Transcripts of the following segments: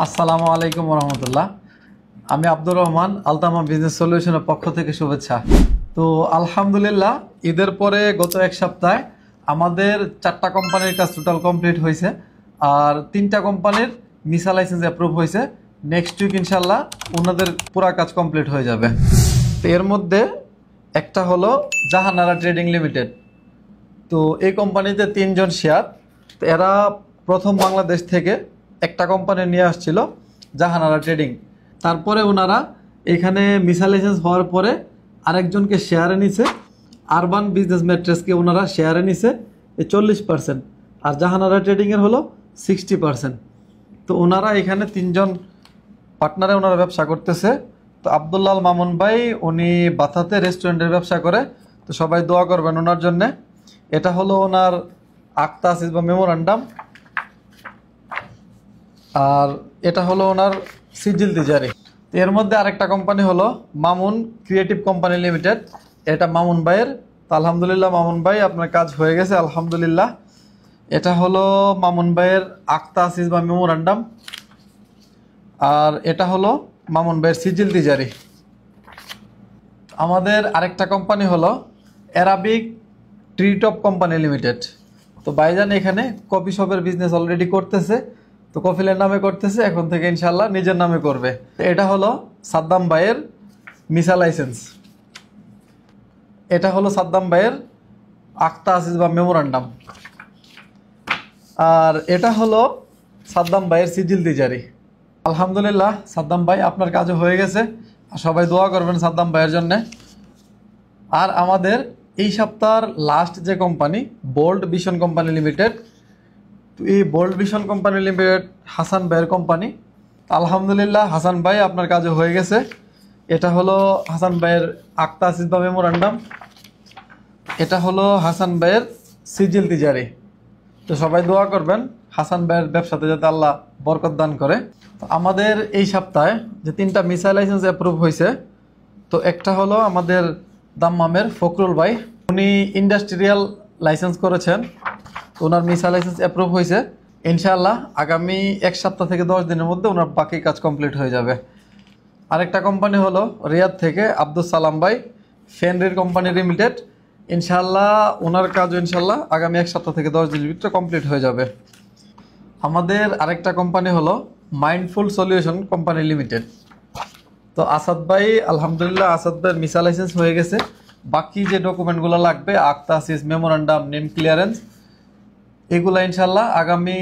আসসালামু আলাইকুম রহমতুল্লাহ। আমি আব্দুর রহমান, আলতামা বিজনেস সলিউশনের পক্ষ থেকে শুভেচ্ছা। তো আলহামদুলিল্লাহ, ঈদের পরে গত এক সপ্তাহে আমাদের 4টা কোম্পানির কাজ টোটাল কমপ্লিট হয়েছে, আর 3টা কোম্পানির মিসা লাইসেন্স অ্যাপ্রুভ হয়েছে। নেক্সট উইক ইনশাল্লাহ ওনাদের পুরা কাজ কমপ্লিট হয়ে যাবে। তো এর মধ্যে একটা হলো জাহানারা ট্রেডিং লিমিটেড। তো এই কোম্পানিতে 3জন শেয়ার। তো এরা প্রথম বাংলাদেশ থেকে একটা কোম্পানি নিয়ে আসছিল, জাহানারা ট্রেডিং। তারপরে ওনারা এখানে মিসা লাইসেন্স হওয়ার পরে আরেকজনকে শেয়ারে নিছে, আরবান বিজনেস ম্যাট্রেসকে ওনারা শেয়ারে নিছে 40%, আর জাহানারা ট্রেডিংয়ের হলো 60%। তো ওনারা এখানে 3জন পার্টনারে ওনারা ব্যবসা করতেছে। তো আব্দুল্লাহ মামুন ভাই উনি বাথাতে রেস্টুরেন্টের ব্যবসা করে। তো সবাই দোয়া করবেন ওনার জন্যে। এটা হলো ওনার আকতা আসিস বা মেমোরান্ডাম, আর এটা হলো ওনার সিজিল তিজারি। এর মধ্যে আরেকটা কোম্পানি হলো মামুন ক্রিয়েটিভ কোম্পানি লিমিটেড। এটা মামুন ভাইয়ের। তো আলহামদুলিল্লাহ মামুন ভাই আপনার কাজ হয়ে গেছে আলহামদুলিল্লাহ। এটা হলো মামুন ভাইয়ের আকতা আসিস বা মেমোরান্ডাম, আর এটা হলো মামুন ভাইয়ের সিজিল তিজারি। আমাদের আরেকটা কোম্পানি হলো অ্যারাবিক ট্রিটপ কোম্পানি লিমিটেড। তো ভাইজান এখানে কফি শপের বিজনেস অলরেডি করতেছে। তো কফিলের নামে করতেছে, এখন থেকে ইনশাল্লাহ নিজের নামে করবে। এটা হলো সাদ্দাম ভাইয়ের মিসা লাইসেন্স। এটা হলো সাদ্দাম ভাইয়ের আকতা আসিস বা মেমোরান্ডাম, আর এটা হলো সাদ্দাম ভাইয়ের সিজিল তিজারি। আলহামদুলিল্লাহ সাদ্দাম ভাই আপনার কাজও হয়ে গেছে, আর সবাই দোয়া করবেন সাদ্দাম ভাইয়ের জন্যে। আর আমাদের এই সপ্তাহের লাস্ট যে company bold vision company limited. তো এই bold vision company limited Hasan ভাইয়ের কোম্পানি। আলহামদুলিল্লাহ হাসান ভাই আপনার কাজও হয়ে গেছে। এটা হলো হাসান ভাইয়ের আকতা আসিস বা মেমোরান্ডাম, এটা হলো হাসান ভাইয়ের সিজিল তিজারি। তো সবাই দোয়া করবেন হাসান ভাইয়ের ব্যবসাতে যাতে আল্লাহ বরকত দান করে। তো আমাদের এই সপ্তাহে যে 3টা মিসা লাইসেন্স অ্যাপ্রুভ হয়েছে, তো একটা হলো আমাদের দাম্মামের ফখরুল ভাই, উনি ইন্ডাস্ট্রিয়াল লাইসেন্স করেছেন। তো ওনার মিসা লাইসেন্স অ্যাপ্রুভ হয়েছে। ইনশাআল্লাহ আগামী 1 সপ্তাহ থেকে 10 দিনের মধ্যে ওনার বাকি কাজ কমপ্লিট হয়ে যাবে। আরেকটা কোম্পানি হলো রিয়াদ থেকে আব্দুল সালাম ভাই, ফেনরির কোম্পানি লিমিটেড। ইনশাআল্লাহ ওনার কাজও ইনশাআল্লাহ আগামী 1 সপ্তাহ থেকে 10 দিনের ভিতরে কমপ্লিট হয়ে যাবে। আমাদের আরেকটা কোম্পানি হলো মাইন্ডফুল সলিউশন কোম্পানি লিমিটেড। তো আসাদ ভাই আলহামদুলিল্লাহ আসাদ ভাইয়ের মিসা লাইসেন্স হয়ে গেছে। বাকি যে ডকুমেন্টগুলো লাগবে আকতা আসিস, মেমোরান্ডাম, নেম ক্লিয়ারেন্স, এগুলো ইনশাল্লাহ আগামী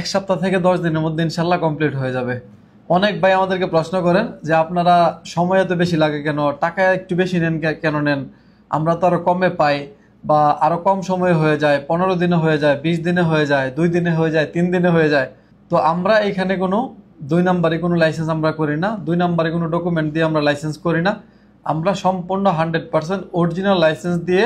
1 সপ্তাহ থেকে 10 দিনের মধ্যে ইনশাল্লাহ কমপ্লিট হয়ে যাবে। অনেক ভাই আমাদেরকে প্রশ্ন করেন যে আপনারা সময় এত বেশি লাগে কেন, টাকা একটু বেশি নেন কেন নেন, আমরা তো আরও কমে পাই, বা আরও কম সময়ে হয়ে যায়, 15 দিনে হয়ে যায়, 20 দিনে হয়ে যায়, 2 দিনে হয়ে যায়, 3 দিনে হয়ে যায়। তো আমরা এখানে কোনো 2 নাম্বারে কোনো লাইসেন্স আমরা করি না, 2 নাম্বারে কোনো ডকুমেন্ট দিয়ে আমরা লাইসেন্স করি না। আমরা সম্পূর্ণ 100% অরিজিনাল লাইসেন্স দিয়ে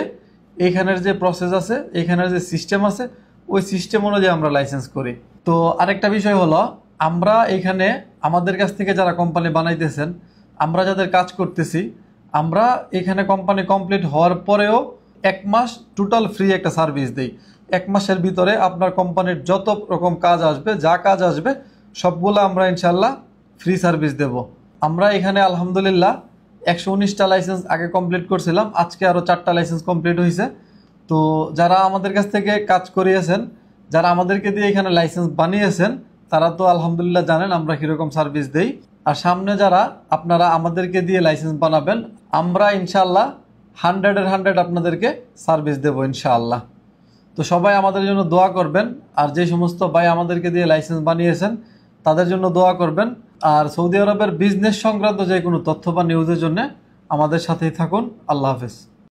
এইখানের যে প্রসেস আছে, এইখানের যে সিস্টেম আছে, ওই সিস্টেম অনুযায়ী আমরা লাইসেন্স করি। তো আরেকটা বিষয় হলো, আমরা এখানে আমাদের কাছ থেকে যারা কোম্পানি বানাইতেছেন, আমরা যাদের কাজ করতেছি, আমরা এখানে কোম্পানি কমপ্লিট হওয়ার পরেও 1 মাস টোটাল ফ্রি একটা সার্ভিস দিই। 1 মাসের ভিতরে আপনার কোম্পানির যত রকম কাজ আসবে, যা কাজ আসবে সবগুলো আমরা ইনশাল্লাহ ফ্রি সার্ভিস দেব। আমরা এখানে আলহামদুলিল্লাহ 119টা লাইসেন্স আগে কমপ্লিট করছিলাম, আজকে আরও 4টা লাইসেন্স কমপ্লিট হয়েছে। তো যারা আমাদের কাছ থেকে কাজ করিয়েছেন, যারা আমাদেরকে দিয়ে এখানে লাইসেন্স বানিয়েছেন, তারা তো আলহামদুলিল্লাহ জানেন আমরা কীরকম সার্ভিস দেই। আর সামনে যারা আপনারা আমাদেরকে দিয়ে লাইসেন্স বানাবেন, আমরা ইনশাআল্লাহ 100-এর 100 আপনাদেরকে সার্ভিস দেবো ইনশাআল্লাহ। তো সবাই আমাদের জন্য দোয়া করবেন, আর যে সমস্ত ভাই আমাদেরকে দিয়ে লাইসেন্স বানিয়েছেন তাদের জন্য দোয়া করবেন। আর সৌদি আরবের বিজনেস সংক্রান্ত যে কোনো তথ্য বা নিউজের জন্য আমাদের সাথেই থাকুন। আল্লাহ হাফেজ।